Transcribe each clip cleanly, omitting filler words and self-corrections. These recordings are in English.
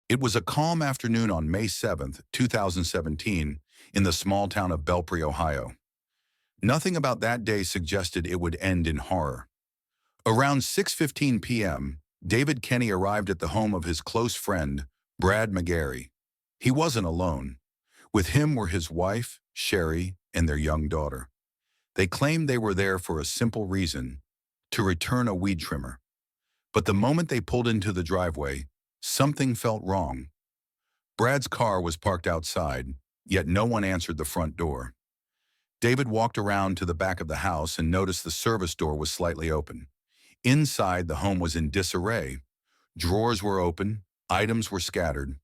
It was a calm afternoon on May 7th, 2017, in the small town of Belpre, Ohio. Nothing about that day suggested it would end in horror. Around 6:15 p.m., David Kenny arrived at the home of his close friend, Brad McGarry. He wasn't alone. With him were his wife, Sherry, and their young daughter. They claimed they were there for a simple reason: to return a weed trimmer. But the moment they pulled into the driveway, something felt wrong. Brad's car was parked outside, yet no one answered the front door. David walked around to the back of the house and noticed the service door was slightly open. Inside, the home was in disarray. Drawers were open, items were scattered.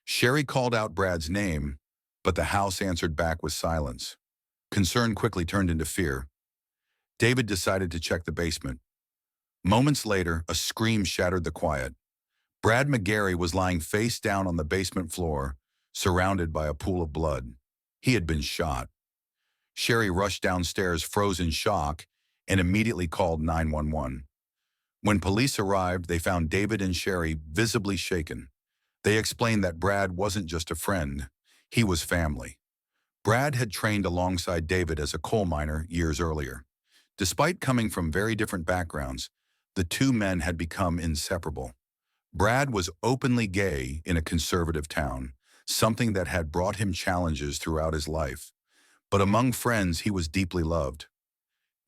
Sherry called out Brad's name, but the house answered back with silence. Concern quickly turned into fear. David decided to check the basement. Moments later, a scream shattered the quiet. Brad McGarry was lying face down on the basement floor, surrounded by a pool of blood. He had been shot. Sherry rushed downstairs, froze in shock, and immediately called 911. When police arrived, they found David and Sherry visibly shaken. They explained that Brad wasn't just a friend, he was family. Brad had trained alongside David as a coal miner years earlier. Despite coming from very different backgrounds, the two men had become inseparable. Brad was openly gay in a conservative town, something that had brought him challenges throughout his life. But among friends, he was deeply loved.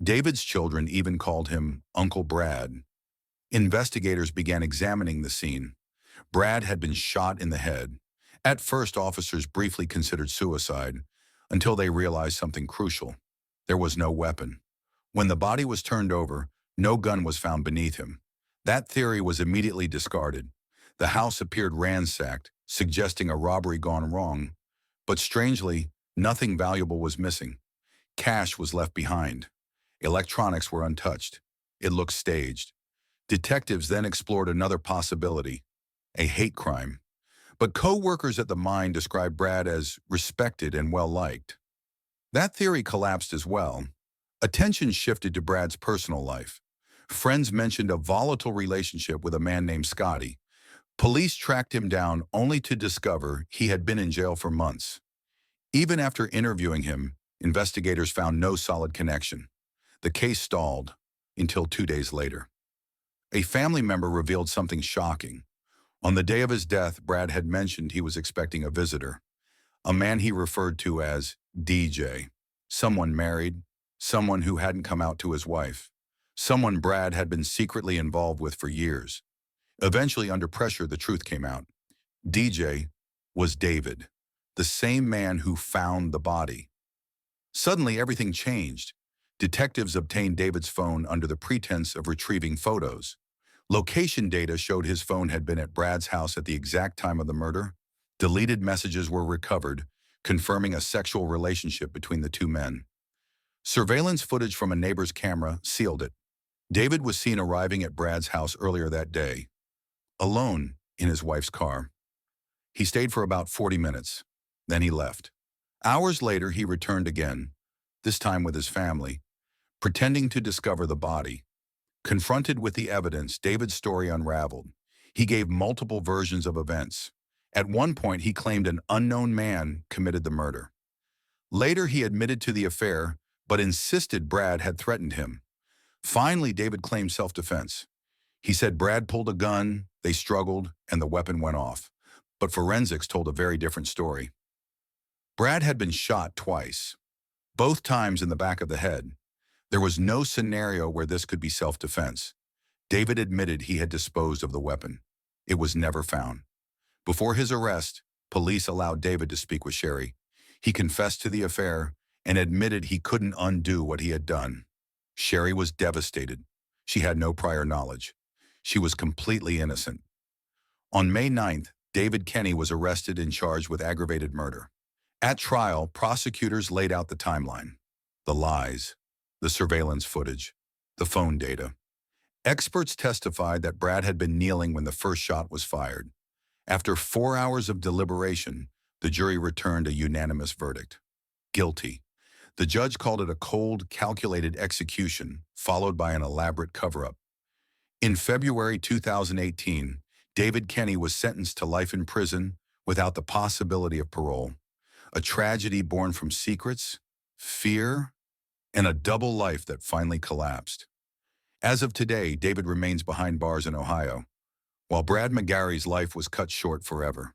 David's children even called him Uncle Brad. Investigators began examining the scene. Brad had been shot in the head. At first, officers briefly considered suicide, until they realized something crucial. There was no weapon. When the body was turned over, no gun was found beneath him. That theory was immediately discarded. The house appeared ransacked, suggesting a robbery gone wrong. But strangely, nothing valuable was missing. Cash was left behind. Electronics were untouched. It looked staged. Detectives then explored another possibility: a hate crime. But co-workers at the mine described Brad as respected and well-liked. That theory collapsed as well. Attention shifted to Brad's personal life. Friends mentioned a volatile relationship with a man named Scotty. Police tracked him down only to discover he had been in jail for months. Even after interviewing him, investigators found no solid connection. The case stalled until 2 days later. A family member revealed something shocking. On the day of his death, Brad had mentioned he was expecting a visitor, a man he referred to as DJ, someone married, someone who hadn't come out to his wife, someone Brad had been secretly involved with for years. Eventually, under pressure, the truth came out. DJ was David, the same man who found the body. Suddenly, everything changed. Detectives obtained David's phone under the pretense of retrieving photos. Location data showed his phone had been at Brad's house at the exact time of the murder. Deleted messages were recovered, confirming a sexual relationship between the two men. Surveillance footage from a neighbor's camera sealed it. David was seen arriving at Brad's house earlier that day, alone in his wife's car. He stayed for about 40 minutes. Then he left. Hours later, he returned again, this time with his family, pretending to discover the body. Confronted with the evidence, David's story unraveled. He gave multiple versions of events. At one point, he claimed an unknown man committed the murder. Later, he admitted to the affair, but insisted Brad had threatened him. Finally, David claimed self-defense. He said Brad pulled a gun, they struggled, and the weapon went off. But forensics told a very different story. Brad had been shot twice, both times in the back of the head. There was no scenario where this could be self-defense. David admitted he had disposed of the weapon. It was never found. Before his arrest, police allowed David to speak with Sherry. He confessed to the affair and admitted he couldn't undo what he had done. Sherry was devastated. She had no prior knowledge. She was completely innocent. On May 9th, David Kenny was arrested and charged with aggravated murder. At trial, prosecutors laid out the timeline: the lies, the surveillance footage, the phone data. Experts testified that Brad had been kneeling when the first shot was fired. After 4 hours of deliberation, the jury returned a unanimous verdict: guilty. The judge called it a cold, calculated execution, followed by an elaborate cover-up. In February 2018, David Kenny was sentenced to life in prison without the possibility of parole, a tragedy born from secrets, fear, and a double life that finally collapsed. As of today, David remains behind bars in Ohio, while Brad McGarry's life was cut short forever.